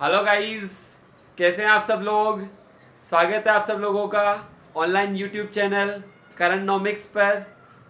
Hello guys, कैसे हैं आप सब लोग। स्वागत है आप सब लोगों का ऑनलाइन यूट्यूब चैनल करंटनॉमिक्स पर।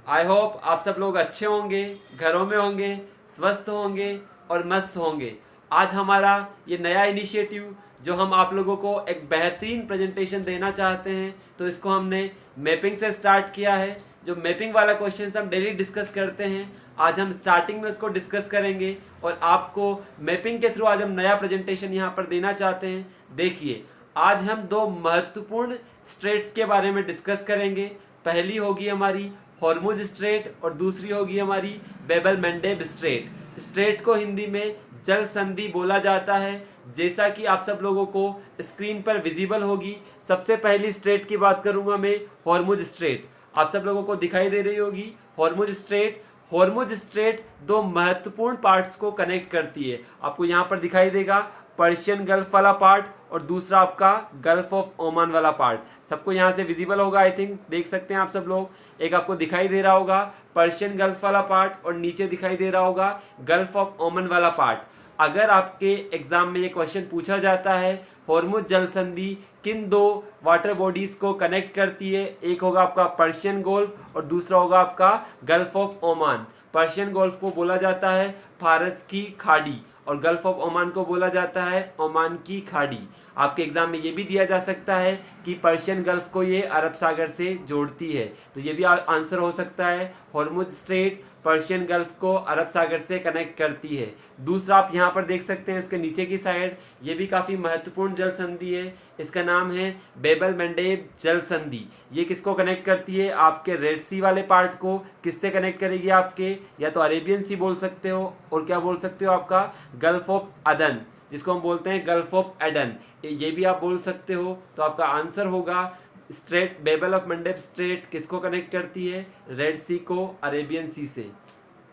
आई होप आप सब लोग अच्छे होंगे, घरों में होंगे, स्वस्थ होंगे और मस्त होंगे। आज हमारा ये नया इनिशिएटिव जो हम आप लोगों को एक बेहतरीन प्रेजेंटेशन देना चाहते हैं, तो इसको हमने मैपिंग से स्टार्ट किया है। जो मैपिंग वाला क्वेश्चन हम डेली डिस्कस करते हैं, आज हम स्टार्टिंग में उसको डिस्कस करेंगे और आपको मैपिंग के थ्रू आज हम नया प्रेजेंटेशन यहाँ पर देना चाहते हैं। देखिए, आज हम दो महत्वपूर्ण स्ट्रेट्स के बारे में डिस्कस करेंगे। पहली होगी हमारी हॉर्मुज स्ट्रेट और दूसरी होगी हमारी बेबल मेंडेब स्ट्रेट। स्ट्रेट को हिंदी में जल संधि बोला जाता है, जैसा कि आप सब लोगों को स्क्रीन पर विजिबल होगी। सबसे पहली स्ट्रेट की बात करूंगा मैं, हॉर्मुज स्ट्रेट। आप सब लोगों को दिखाई दे रही होगी हॉर्मुज स्ट्रेट। हॉर्मुज स्ट्रेट दो महत्वपूर्ण पार्ट्स को कनेक्ट करती है। आपको यहाँ पर दिखाई देगा पर्शियन गल्फ वाला पार्ट और दूसरा आपका गल्फ ऑफ ओमान वाला पार्ट। सबको यहाँ से विजिबल होगा, आई थिंक देख सकते हैं आप सब लोग। एक आपको दिखाई दे रहा होगा पर्शियन गल्फ वाला पार्ट और नीचे दिखाई दे रहा होगा गल्फ ऑफ ओमान वाला पार्ट। अगर आपके एग्जाम में ये क्वेश्चन पूछा जाता है हॉर्मुज जल संधि किन दो वाटर बॉडीज को कनेक्ट करती है, एक होगा आपका पर्शियन गोल्फ और दूसरा होगा आपका gulf of Oman. Persian golf को बोला जाता है फारस की खाड़ी और गल्फ ऑफ ओमान को बोला जाता है ओमान की खाड़ी। आपके एग्जाम में ये भी दिया जा सकता है कि पर्शियन गल्फ को ये अरब सागर से जोड़ती है, तो ये भी आंसर हो सकता है हॉर्मुज स्ट्रेट पर्शियन गल्फ को अरब सागर से कनेक्ट करती है। दूसरा आप यहाँ पर देख सकते हैं उसके नीचे की साइड, ये भी काफ़ी महत्वपूर्ण जल संधि है। इसका नाम है बेबल मेंडेब जल संधि। ये किसको कनेक्ट करती है? आपके रेड सी वाले पार्ट को किससे कनेक्ट करेगी? आपके या तो अरेबियन सी बोल सकते हो और क्या बोल सकते हो आपका गल्फ ऑफ अदन, जिसको हम बोलते हैं गल्फ ऑफ एडन, ये भी आप बोल सकते हो। तो आपका आंसर होगा strait Babel of Mandeb strait किसको कनेक्ट करती है? रेड सी को अरेबियन सी से।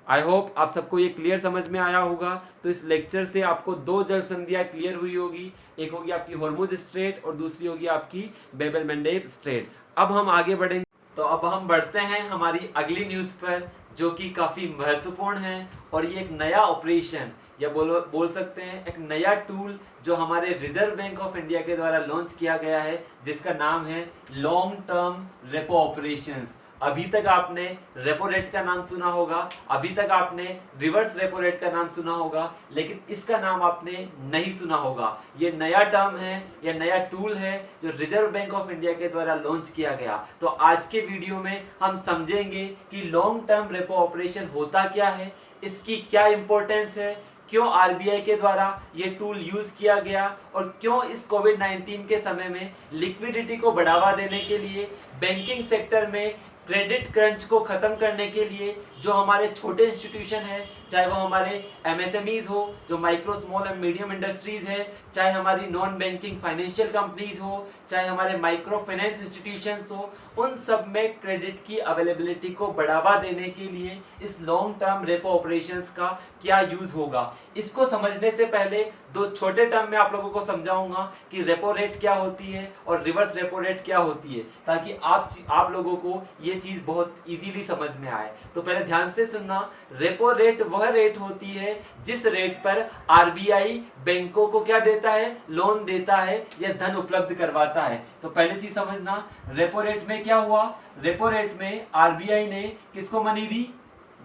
आई होप आप सबको ये क्लियर समझ में आया होगा। तो इस लेक्चर से आपको दो जल संधियाँ क्लियर हुई होगी, एक होगी आपकी हॉर्मुज स्ट्रेट और दूसरी होगी आपकी बेबल मेंडेब स्ट्रेट। अब हम आगे बढ़ेंगे, तो अब हम बढ़ते हैं हमारी अगली न्यूज़ पर, जो कि काफ़ी महत्वपूर्ण है। और ये एक नया ऑपरेशन या बोल सकते हैं एक नया टूल जो हमारे रिजर्व बैंक ऑफ इंडिया के द्वारा लॉन्च किया गया है, जिसका नाम है लॉन्ग टर्म रेपो ऑपरेशंस। अभी तक आपने रेपो रेट का नाम सुना होगा, अभी तक आपने रिवर्स रेपो रेट का नाम सुना होगा, लेकिन इसका नाम आपने नहीं सुना होगा। ये नया टर्म है, ये नया टूल है जो रिजर्व बैंक ऑफ इंडिया के द्वारा लॉन्च किया गया। तो आज के वीडियो में हम समझेंगे कि लॉन्ग टर्म रेपो ऑपरेशन होता क्या है, इसकी क्या इंपॉर्टेंस है, क्यों आरबीआई के द्वारा ये टूल यूज किया गया और क्यों इस कोविड-19 के समय में लिक्विडिटी को बढ़ावा देने के लिए, बैंकिंग सेक्टर में क्रेडिट क्रंच को खत्म करने के लिए जो हमारे छोटे इंस्टीट्यूशन हैं, चाहे वो हमारे एमएसएमईज हो, जो micro small and medium industries है, चाहे हमारी नॉन बैंकिंग फाइनेंशियल कंपनीज हो, चाहे हमारे माइक्रो फाइनेंस इंस्टीट्यूशंस हो, उन सब में क्रेडिट की अवेलेबिलिटी को बढ़ावा देने के लिए इस लॉन्ग टर्म रेपो ऑपरेशंस का क्या यूज होगा। इसको समझने से पहले दो छोटे टर्म में आप लोगों को समझाऊंगा कि रेपो रेट क्या होती है और रिवर्स रेपो रेट क्या होती है, ताकि आप लोगों को ये चीज बहुत इजीली समझ में आए। तो पहले ध्यान से सुनना, रेपो रेट वह रेट होती है जिस रेट पर आरबीआई बैंकों को क्या देता है? लोन देता है या धन उपलब्ध करवाता है। तो पहले चीज समझना, रेपो रेट में क्या हुआ? रेपो रेट में आरबीआई ने किसको मनी दी?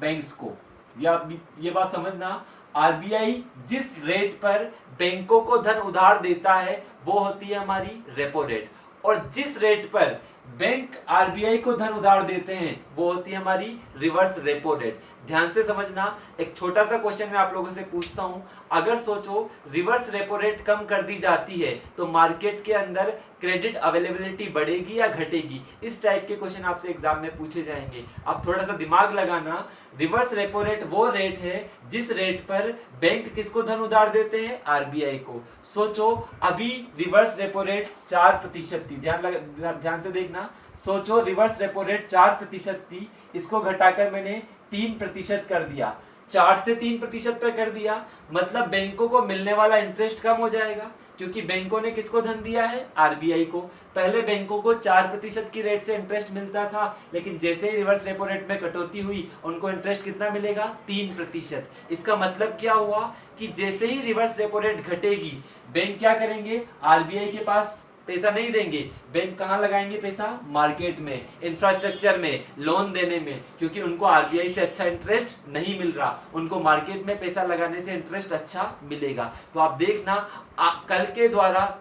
बैंक्स को। ये बात समझना, आरबीआई जिस रेट पर बैंकों को धन उधार देता है वो होती है हमारी रेपो रेट, और जिस रेट पर बैंक आरबीआई को धन उधार देते हैं वो होती है हमारी रिवर्स रेपो रेट। ध्यान से समझना, एक छोटा सा क्वेश्चन मैं आप लोगों से पूछता हूं, अगर सोचो रिवर्स रेपो रेट कम कर दी जाती है तो मार्केट के अंदर क्रेडिट अवेलेबिलिटी बढ़ेगी या घटेगी? इस टाइप के क्वेश्चन आपसे एग्जाम में पूछे जाएंगे। आप थोड़ा सा दिमाग लगाना, रिवर्स रेपो रेट वो रेट है जिस रेट पर बैंक किसको धन उधार देते हैं? आरबीआई को। सोचो अभी रिवर्स रेपो रेट 4% थी, ध्यान से देखना, सोचो रिवर्स रेपो रेट 4% थी, इसको घटाकर मैंने 3% कर दिया, 4 से 3% पर कर दिया, मतलब बैंकों को मिलने वाला इंटरेस्ट कम हो जाएगा, क्योंकि बैंकों ने किसको धन दिया है, आरबीआई को। पहले बैंकों को 4% की रेट से इंटरेस्ट मिलता था, लेकिन जैसे ही रिवर्स रेपो रेट में कटौती हुई उनको इंटरेस्ट कितना मिलेगा, 3%। इसका मतलब क्या हुआ कि जैसे ही रिवर्स रेपो रेट घटेगी बैंक क्या करेंगे, आरबीआई के पास पैसा नहीं देंगे, बैंक कहाँ लगाएंगे पैसा, मार्केट में, इंफ्रास्ट्रक्चर में, लोन देने में, क्योंकि उनको आरबीआई से अच्छा इंटरेस्ट नहीं मिल रहा, उनको मार्केट में पैसा लगाने से इंटरेस्ट अच्छा मिलेगा। तो आप देखना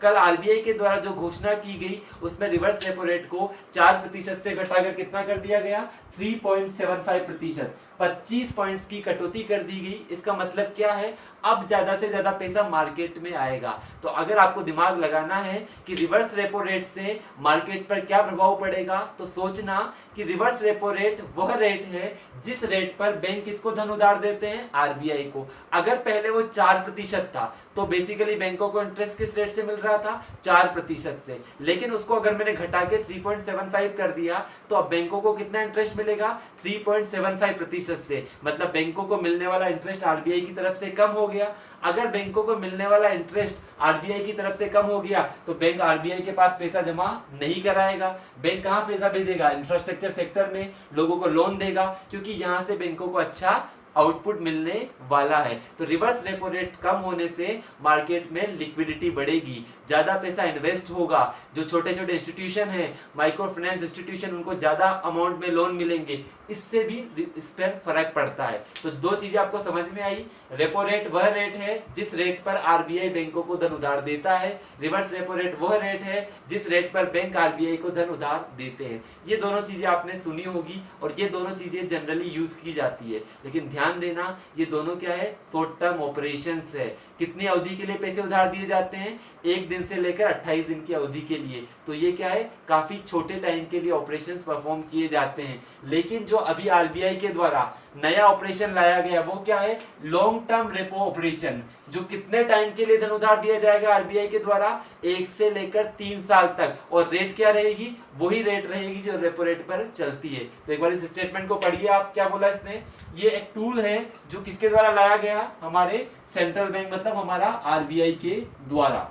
कल आरबीआई के द्वारा जो घोषणा की गई उसमें रिवर्स रेपो रेट को 4% से घटाकर कितना कर दिया गया, 3.75%, 25 पॉइंट्स की कटौती कर दी गई। इसका मतलब क्या है, अब ज्यादा से ज्यादा पैसा मार्केट में आएगा। तो अगर आपको दिमाग लगाना है कि रिवर्स रेपो रेट से मार्केट पर क्या प्रभाव पड़ेगा, तो सोचना कि रिवर्स रेपो रेट वह रेट है जिस रेट पर बैंक किसको धन उधार देते हैं, आरबीआई को। अगर पहले वो 4% था तो बेसिकली बैंकों को इंटरेस्ट किस रेट से मिल रहा था, 4% से, लेकिन उसको अगर मैंने घटा के 3.75 कर दिया तो अब बैंकों को कितना इंटरेस्ट मिलेगा, 3.75% से। मतलब बैंकों को मिलने वाला इंटरेस्ट आरबीआई की तरफ से कम हो गया। अगर बैंकों को मिलने वाला इंटरेस्ट आरबीआई की तरफ से कम हो गया तो बैंक आरबीआई के पास पैसा जमा नहीं कराएगा। बैंक कहाँ पैसा भेजेगा, इंफ्रास्ट्रक्चर सेक्टर में, लोगों को लोन देगा, क्योंकि यहाँ से बैंकों को अच्छा आउटपुट मिलने वाला है। तो रिवर्स रेपो रेट कम होने से मार्केट में लिक्विडिटी बढ़ेगी, ज्यादा पैसा इन्वेस्ट होगा। जो छोटे छोटे इंस्टीट्यूशन हैं, माइक्रो फाइनेंस इंस्टीट्यूशन, उनको ज्यादा अमाउंट में लोन मिलेंगे, इससे भी इस पर फर्क पड़ता है। तो दो चीजें आपको समझ में आई, रेपो रेट वह रेट है जिस रेट पर आरबीआई बैंकों को धन उधार देता है, रिवर्स रेपो रेट वह रेट है जिस रेट पर बैंक आरबीआई को धन उधार देते हैं। ये दोनों चीजें आपने सुनी होगी और ये दोनों चीजें जनरली यूज की जाती है, लेकिन ध्यान देना ये दोनों क्या है, शॉर्ट टर्म ऑपरेशंस है। कितनी अवधि के लिए पैसे उधार दिए जाते हैं, 1 दिन से लेकर 28 दिन की अवधि के लिए। तो ये क्या है, काफी छोटे टाइम के लिए ऑपरेशंस परफॉर्म किए जाते हैं। लेकिन जो अभी आरबीआई के द्वारा नया ऑपरेशन लाया गया वो क्या है, लॉन्ग टर्म रेपो ऑपरेशन, जो कितने टाइम के लिए धन उधार दिया जाएगा आरबीआई के द्वारा, 1 से लेकर 3 साल तक। और रेट क्या रहेगी, वही रेट रहेगी जो रेपो रेट पर चलती है। तो एक बार इस स्टेटमेंट को पढ़िए आप, क्या बोला इसने। ये एक टूल है जो किसके द्वारा लाया गया, हमारे सेंट्रल बैंक मतलब हमारा आरबीआई के द्वारा।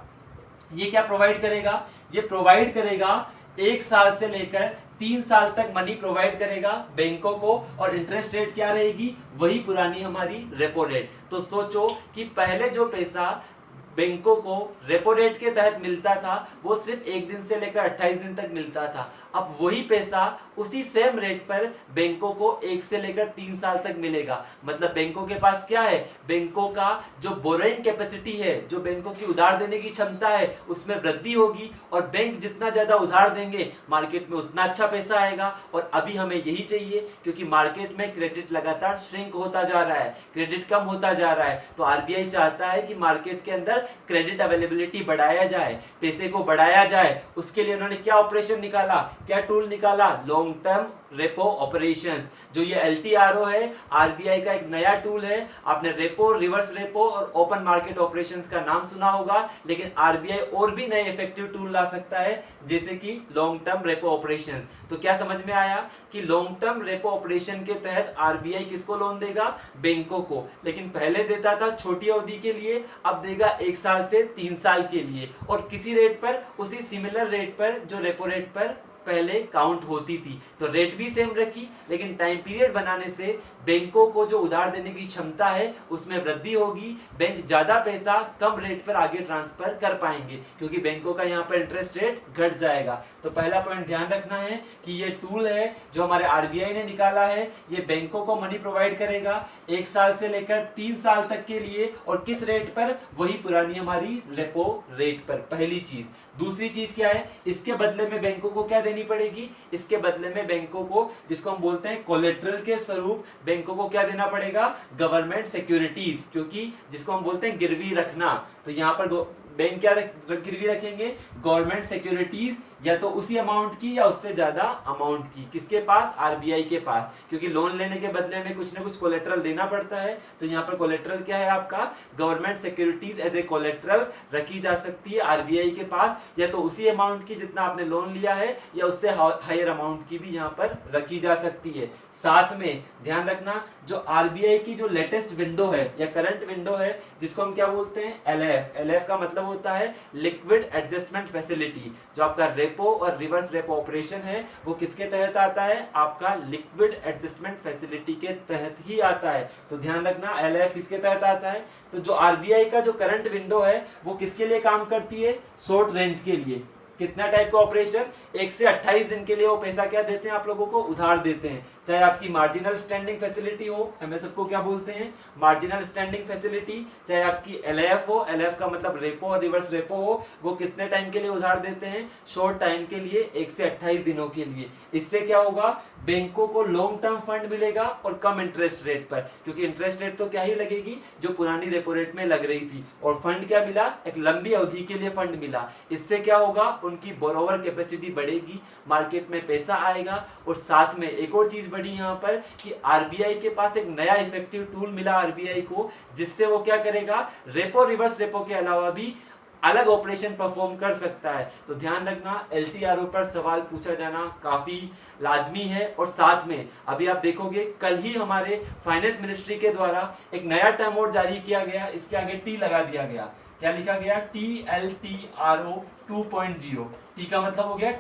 ये क्या प्रोवाइड करेगा, ये प्रोवाइड करेगा 1 साल से लेकर 3 साल तक मनी प्रोवाइड करेगा बैंकों को, और इंटरेस्ट रेट क्या रहेगी, वही पुरानी हमारी रेपो रेट। तो सोचो कि पहले जो पैसा बैंकों को रेपो रेट के तहत मिलता था वो सिर्फ 1 दिन से लेकर 28 दिन तक मिलता था, अब वही पैसा उसी सेम रेट पर बैंकों को 1 से लेकर 3 साल तक मिलेगा। मतलब बैंकों के पास क्या है, बैंकों का जो बोरोइंग कैपेसिटी है, जो बैंकों की उधार देने की क्षमता है, उसमें वृद्धि होगी, और बैंक जितना ज्यादा उधार देंगे मार्केट में उतना अच्छा पैसा आएगा। और अभी हमें यही चाहिए, क्योंकि मार्केट में क्रेडिट लगातार श्रिंक होता जा रहा है, क्रेडिट कम होता जा रहा है। तो आरबीआई चाहता है कि मार्केट के अंदर क्रेडिट अवेलेबिलिटी बढ़ाया जाए, पैसे को बढ़ाया जाए। उसके लिए उन्होंने क्या ऑपरेशन निकाला, क्या टूल निकाला, लॉन्ग टर्म रेपो ऑपरेशंस। जो ये एलटीआरओ है, आरबीआई का एक नया टूल है। आपने रेपो, रिवर्स रेपो और ओपन मार्केट ऑपरेशंस का नाम सुना होगा, लेकिन आरबीआई और भी नए इफेक्टिव टूल ला सकता है, जैसे कि लॉन्ग टर्म रेपो ऑपरेशंस। तो क्या समझ में आया कि लॉन्ग टर्म रेपो ऑपरेशन के तहत आरबीआई किसको लोन देगा, बैंकों को। लेकिन पहले देता था छोटी अवधि के लिए, अब देगा 1 साल से 3 साल के लिए, और किसी रेट पर, उसी सिमिलर रेट पर जो रेपो रेट पर पहले काउंट होती थी। तो रेट भी सेम रखी, लेकिन टाइम पीरियड बनाने से बैंकों को जो उधार देने की क्षमता है उसमें वृद्धि होगी। बैंक ज्यादा पैसा कम रेट पर आगे ट्रांसफर कर पाएंगे, क्योंकि बैंकों का यहाँ पर इंटरेस्ट रेट घट जाएगा। तो पहला पॉइंट ध्यान रखना है कि ये टूल है जो हमारे आरबीआई ने निकाला है, ये बैंकों को मनी प्रोवाइड करेगा 1 साल से लेकर 3 साल तक के लिए, और किस रेट पर, वही पुरानी हमारी रेपो रेट पर। पहली चीज। दूसरी चीज क्या है, इसके बदले में बैंकों को क्या देनी पड़ेगी, इसके बदले में बैंकों को, जिसको हम बोलते हैं कोलेट्रल के स्वरूप, बैंकों को क्या देना पड़ेगा, गवर्नमेंट सिक्योरिटीज, क्योंकि जिसको हम बोलते हैं गिरवी रखना। तो यहाँ पर बैंक क्या गिरवी रखेंगे, गवर्नमेंट सिक्योरिटीज, या तो उसी अमाउंट की या उससे ज्यादा अमाउंट की। किसके पास? आरबीआई के पास, क्योंकि लोन लेने के बदले में कुछ ना कुछ कोलेट्रल देना पड़ता है। तो यहाँ पर कोलेट्रल क्या है आपका? Government securities as a collateral रखी जा सकती है आरबीआई के पास, या तो उसी अमाउंट की जितना आपने लोन लिया है या उससे हायर अमाउंट की भी यहाँ पर रखी जा सकती है। साथ में ध्यान रखना, जो आरबीआई की जो लेटेस्ट विंडो है या करंट विंडो है, जिसको हम क्या बोलते हैं? एलएफ। एलएफ का मतलब होता है लिक्विड एडजस्टमेंट फैसिलिटी। जो आपका रेपो और रिवर्स रेपो ऑपरेशन है वो किसके तहत आता है? आपका लिक्विड एडजस्टमेंट फैसिलिटी के तहत ही आता है। तो ध्यान रखना, एलएफ किसके तहत आता है? तो जो आरबीआई का जो करंट विंडो है वो किसके लिए काम करती है? शॉर्ट रेंज के लिए। कितना टाइप का ऑपरेशन? 1 से 28 दिन के लिए वो पैसा क्या देते हैं? आप लोगों को उधार देते हैं। चाहे आपकी मार्जिनल स्टैंडिंग फैसिलिटी हो, हमें सबको क्या बोलते हैं? Marginal standing facility. चाहे आपकी एलएफ हो, एलएफ का मतलब रेपो और रिवर्स रेपो हो, वो कितने टाइम के लिए उधार देते हैं? शॉर्ट टाइम के लिए, 1 से 28 दिनों के लिए। इससे क्या होगा? बैंकों को लॉन्ग टर्म फंड मिलेगा और कम इंटरेस्ट रेट पर, क्योंकि इंटरेस्ट रेट तो क्या ही लगेगी जो पुरानी रेपो रेट में लग रही थी, और फंड क्या मिला? एक लंबी अवधि के लिए फंड मिला। इससे क्या होगा? उनकी बोरोवर कैपेसिटी बढ़ेगी, मार्केट में पैसा आएगा। और साथ में एक और चीज बढ़ी यहाँ पर कि आरबीआई के पास एक नया इफेक्टिव टूल मिला आरबीआई को, जिससे वो क्या करेगा? रेपो रिवर्स रेपो के अलावा भी अलग ऑपरेशन परफॉर्म कर सकता है। तो ध्यान रखना, एलटीआरओ पर सवाल पूछा जाना काफी लाजमी है। और साथ में अभी आप देखोगे कल ही हमारे फाइनेंस मिनिस्ट्री के द्वारा एक नया टर्म और जारी किया गया, इसके आगे टी लगा दिया गया। क्या लिखा गया? TLTRO 2.0। टी का मतलब हो गया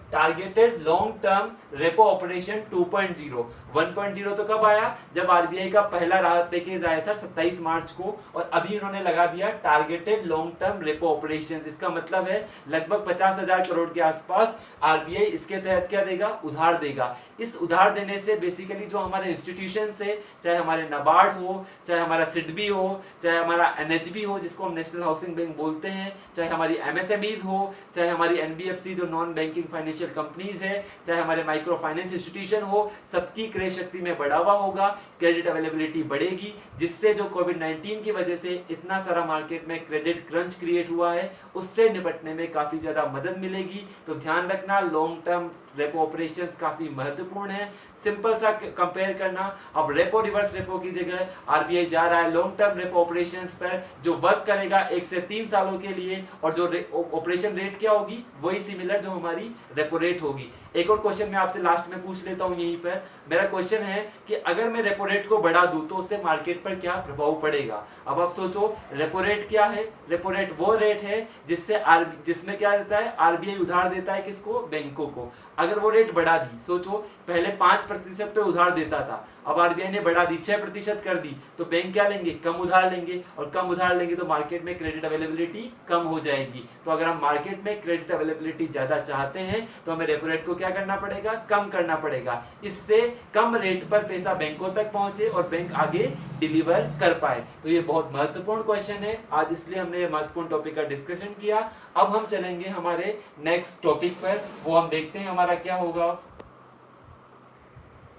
targeted long term repo operation 2.0। 1.0 तो कब आया? जब आरबीआई का पहला राहत पैकेज आया था 27 मार्च को, और अभी इन्होंने लगा दिया targeted long term repo operation. इसका मतलब है लगभग 50,000 करोड़ के आसपास आरबीआई इसके तहत क्या देगा? उधार देगा। इस उधार देने से बेसिकली जो हमारे इंस्टीट्यूशन है, चाहे हमारे नाबार्ड हो, चाहे हमारा सिडबी हो, चाहे हमारा एनएचबी हो जिसको हम नेशनल हाउसिंग बैंक बोलते हैं, चाहे हमारी एमएसएमईज हो, चाहे हमारी एनबीएफसी जो नॉन बैंकिंग फाइनेंशियल कंपनीज है, चाहे हमारे माइक्रो फाइनेंस इंस्टीट्यूशन हो, सबकी क्रय शक्ति में बढ़ावा होगा, क्रेडिट अवेलेबिलिटी बढ़ेगी, जिससे जो कोविड-19 की वजह से इतना सारा मार्केट में क्रेडिट क्रंच क्रिएट हुआ है उससे निपटने में काफी ज्यादा मदद मिलेगी। तो ध्यान रखना, लॉन्ग टर्म रेपो ऑपरेशंस काफी महत्वपूर्ण है। सिंपल सा कंपेयर करना, अब रेपो रिवर्स रेपो की जगह आरबीआई जा रहा है लॉन्ग टर्म रेपो ऑपरेशंस पर, जो वर्क करेगा 1 से 3 सालों के लिए, और जो ऑपरेशन रेट क्या होगी? वही सिमिलर जो हमारी रेपो रेट होगी। एक और क्वेश्चन मैं आपसे लास्ट में पूछ लेता हूं यहीं पर। मेरा क्वेश्चन है कि अगर मैं रेपो रेट को बढ़ा दूं तो उससे मार्केट पर क्या प्रभाव पड़ेगा? अब आप सोचो, रेपो रेट क्या है? रेपो रेट वो रेट है जिसमें क्या रहता है? आरबीआई उधार देता है किसको? बैंकों को। अगर वो रेट बढ़ा दी, सोचो पहले 5% पे उधार देता था, अब आरबीआई ने बढ़ा दी 6% कर दी, तो बैंक क्या लेंगे? कम उधार लेंगे, और कम उधार लेंगे तो मार्केट में क्रेडिट अवेलेबिलिटी कम हो जाएगी। तो अगर हम मार्केट में क्रेडिट अवेलेबिलिटी ज्यादा चाहते हैं तो हमें रेपो रेट को क्या करना पड़ेगा? कम करना पड़ेगा। इससे कम रेट पर पैसा बैंकों तक पहुंचे और बैंक आगे डिलीवर कर पाए। तो ये बहुत महत्वपूर्ण क्वेश्चन है आज, इसलिए हमने ये महत्वपूर्ण टॉपिक का डिस्कशन किया। अब हम चलेंगे हमारे नेक्स्ट टॉपिक पर, वो हम देखते हैं हमारा क्या होगा।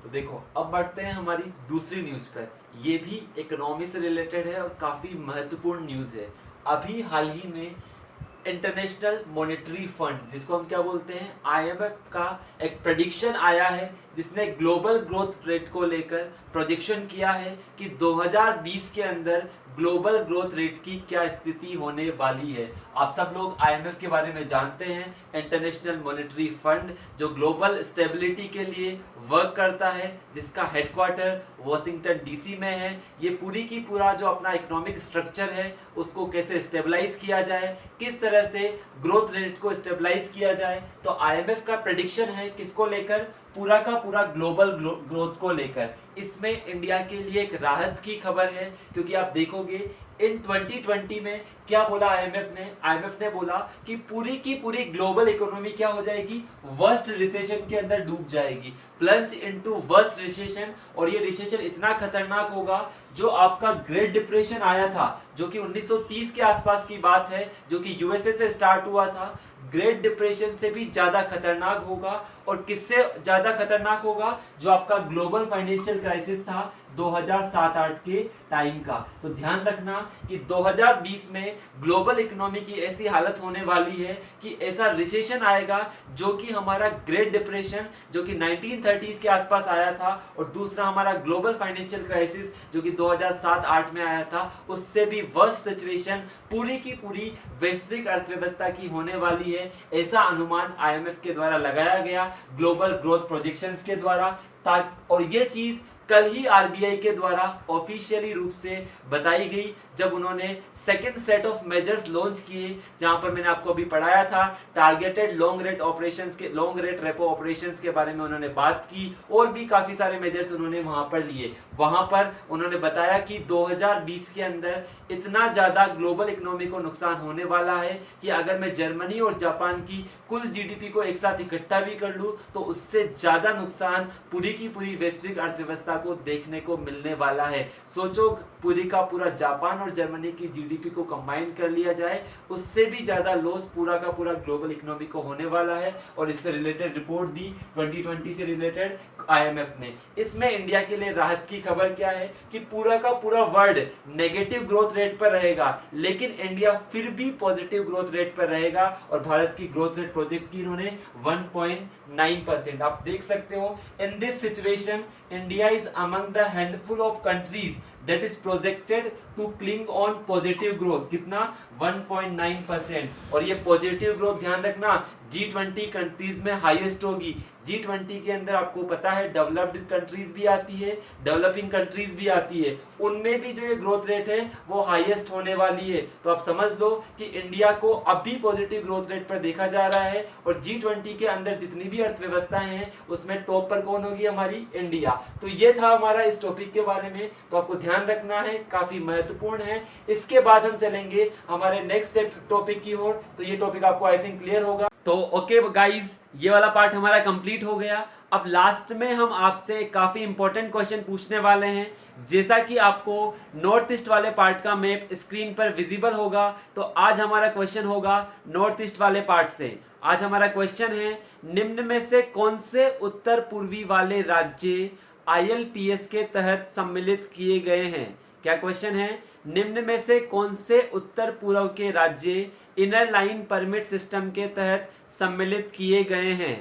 तो देखो, अब बढ़ते हैं हमारी दूसरी न्यूज पर। ये भी इकोनॉमी से रिलेटेड है और काफी महत्वपूर्ण न्यूज है। अभी हाल ही में इंटरनेशनल मॉनेटरी फंड, जिसको हम क्या बोलते हैं? आईएमएफ का एक प्रेडिक्शन आया है, जिसने ग्लोबल ग्रोथ रेट को लेकर प्रोजेक्शन किया है कि 2020 के अंदर ग्लोबल ग्रोथ रेट की क्या स्थिति होने वाली है। आप सब लोग आईएमएफ के बारे में जानते हैं, इंटरनेशनल मॉनेटरी फंड, जो ग्लोबल स्टेबिलिटी के लिए वर्क करता है, जिसका हेडक्वार्टर वॉशिंगटन डीसी में है। ये पूरी की पूरा जो अपना इकोनॉमिक स्ट्रक्चर है उसको कैसे स्टेबलाइज किया जाए, किस तरह से ग्रोथ रेट को स्टेबलाइज किया जाए। तो आईएमएफ का प्रेडिक्शन है किसको लेकर? पूरा का पूरा ग्लोबल ग्रोथ को लेकर। इसमें इंडिया के लिए एक राहत की खबर है, क्योंकि आप देखोगे इन 2020 में क्या बोला आईएमएफ ने? आईएमएफ ने बोला कि पूरी की पूरी ग्लोबल इकोनॉमी क्या हो जाएगी? वर्स्ट रिसेशन के अंदर डूब जाएगी, प्लंज इनटू वर्स्ट रिसेशन। और ये रिसेशन इतना खतरनाक होगा, जो आपका ग्रेट डिप्रेशन आया था, जो कि 1930 के आसपास की बात है, जो कि यूएसए से स्टार्ट हुआ था, ग्रेट डिप्रेशन से भी ज्यादा खतरनाक होगा। और किससे ज्यादा खतरनाक होगा? जो आपका ग्लोबल फाइनेंशियल क्राइसिस था, 2007-8 के टाइम का। तो ध्यान रखना कि 2020 में ग्लोबल इकोनॉमी की ऐसी हालत होने वाली है कि ऐसा रिसेशन आएगा जो कि हमारा ग्रेट डिप्रेशन जो कि 1930s के आसपास आया था, और दूसरा हमारा ग्लोबल फाइनेंशियल क्राइसिस जो कि 2007-8 में आया था, उससे भी वर्स्ट सिचुएशन पूरी की पूरी वैश्विक अर्थव्यवस्था की होने वाली है। ऐसा अनुमान IMF के द्वारा लगाया गया ग्लोबल ग्रोथ प्रोजेक्शंस के द्वारा। और ये चीज कल ही RBI के द्वारा ऑफिशियली रूप से बताई गई जब उन्होंने second set of measures launch किए, जहां पर मैंने आपको अभी पढ़ाया था targeted long rate repo operations के बारे में उन्होंने बात की, और भी काफी सारे मेजर्स उन्होंने वहां पर लिए। वहां पर उन्होंने बताया कि 2020 के अंदर इतना ज्यादा ग्लोबल इकोनॉमी को नुकसान होने वाला है कि अगर मैं जर्मनी और जापान की कुल GDP को एक साथ इकट्ठा भी कर लूं तो उससे ज्यादा नुकसान पूरी की पूरी वैश्विक अर्थव्यवस्था को देखने को मिलने वाला है। सोचो पूरी का पूरा जापान और जर्मनी की GDP को कंबाइन कर लिया जाए, उससे भी ज्यादा लॉस पूरा का पूरा ग्लोबल इकोनॉमी को होने वाला है। और इससे रिलेटेड रिपोर्ट दी 2020 से रिलेटेड IMF ने। इसमें इंडिया के लिए राहत की खबर क्या है कि पूरा का पूरा वर्ल्ड नेगेटिव ग्रोथ रेट पर रहेगा, लेकिन इंडिया फिर भी पॉजिटिव ग्रोथ रेट पर रहेगा, और भारत की ग्रोथ रेट प्रोजेक्ट की इन्होंने 1.9%। आप देख सकते हो in this situation India is among the handful of countries that is projected to cling on positive growth। कितना 1.9%। और ये पॉजिटिव ग्रोथ ध्यान रखना G20 कंट्रीज में हाईएस्ट होगी। G20 के अंदर आपको पता है डेवलप्ड कंट्रीज भी आती है, डेवलपिंग कंट्रीज भी आती है, उनमें भी जो ये ग्रोथ रेट है वो हाईएस्ट होने वाली है। तो आप समझ लो कि इंडिया को अब भी पॉजिटिव ग्रोथ रेट पर देखा जा रहा है, और G20 के अंदर जितनी भी अर्थव्यवस्थाएं हैं उसमें टॉप पर कौन होगी? हमारी इंडिया। तो ये था हमारा इस टॉपिक के बारे में, तो आपको ध्यान रखना है, काफी महत्वपूर्ण है। इसके बाद हम चलेंगे हमारे नेक्स्ट टॉपिक की ओर। तो ये टॉपिक आपको आई थिंक क्लियर होगा। तो ओके गाइज, ये वाला पार्ट हमारा कंप्लीट हो गया। अब लास्ट में हम आपसे काफी इंपॉर्टेंट क्वेश्चन पूछने वाले हैं। जैसा कि आपको नॉर्थ ईस्ट वाले पार्ट का मैप स्क्रीन पर विजिबल होगा, तो आज हमारा क्वेश्चन होगा नॉर्थ ईस्ट वाले पार्ट से। आज हमारा क्वेश्चन है, निम्न में से कौन से उत्तर पूर्वी वाले राज्य ILPS के तहत सम्मिलित किए गए हैं? क्या क्वेश्चन है? निम्न में से कौन से उत्तर पूर्व के राज्य इनर लाइन परमिट सिस्टम के तहत सम्मिलित किए गए हैं?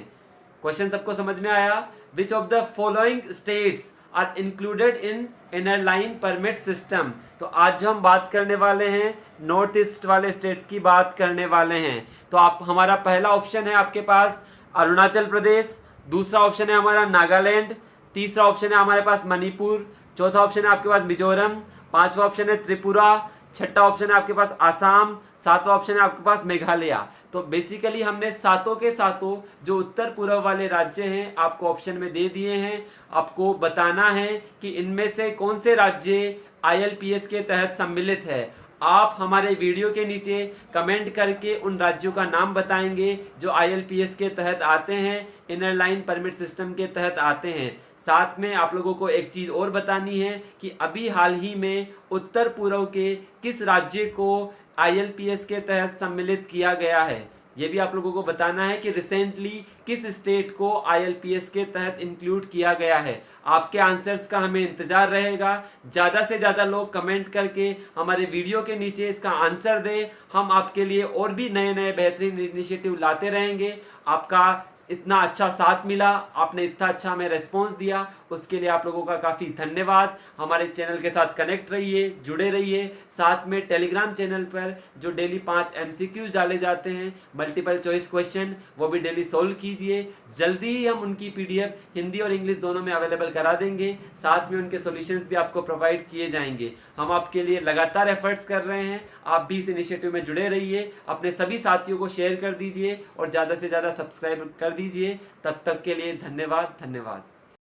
क्वेश्चन सबको समझ में आया? Which of the following states are included in inner line permit system? तो आज जो हम बात करने वाले हैं नॉर्थ ईस्ट वाले स्टेट्स की बात करने वाले हैं। तो आप हमारा पहला ऑप्शन है आपके पास अरुणाचल प्रदेश, दूसरा ऑप्शन है हमारा नागालैंड, तीसरा ऑप्शन है हमारे पास मणिपुर, चौथा ऑप्शन है आपके पास मिजोरम, पांचवा ऑप्शन है त्रिपुरा, छठा ऑप्शन है आपके पास आसाम, सातवां ऑप्शन है आपके पास मेघालय। तो बेसिकली हमने सातों के सातों जो उत्तर पूर्व वाले राज्य हैं आपको ऑप्शन में दे दिए हैं। आपको बताना है कि इनमें से कौन से राज्य ILPS के तहत सम्मिलित है। आप हमारे वीडियो के नीचे कमेंट करके उन राज्यों का नाम बताएंगे जो ILPS के तहत आते हैं, इनर लाइन परमिट सिस्टम के तहत आते हैं। साथ में आप लोगों को एक चीज़ और बतानी है कि अभी हाल ही में उत्तर पूर्व के किस राज्य को ILPS के तहत सम्मिलित किया गया है, ये भी आप लोगों को बताना है कि रिसेंटली किस स्टेट को ILPS के तहत इंक्लूड किया गया है। आपके आंसर्स का हमें इंतजार रहेगा। ज़्यादा से ज़्यादा लोग कमेंट करके हमारे वीडियो के नीचे इसका आंसर दें। हम आपके लिए और भी नए नए बेहतरीन इनिशिएटिव लाते रहेंगे। आपका इतना अच्छा साथ मिला, आपने इतना अच्छा हमें रेस्पॉन्स दिया, उसके लिए आप लोगों का काफ़ी धन्यवाद। हमारे चैनल के साथ कनेक्ट रहिए, जुड़े रहिए। साथ में टेलीग्राम चैनल पर जो डेली 5 MCQs डाले जाते हैं, मल्टीपल चॉइस क्वेश्चन, वो भी डेली सोल्व कीजिए। जल्दी ही हम उनकी PDF हिंदी और इंग्लिश दोनों में अवेलेबल करा देंगे। साथ में उनके सॉल्यूशंस भी आपको प्रोवाइड किए जाएंगे। हम आपके लिए लगातार एफर्ट्स कर रहे हैं। आप भी इस इनिशिएटिव में जुड़े रहिए, अपने सभी साथियों को शेयर कर दीजिए और ज़्यादा से ज़्यादा सब्सक्राइब कर दीजिए। तब तक के लिए धन्यवाद।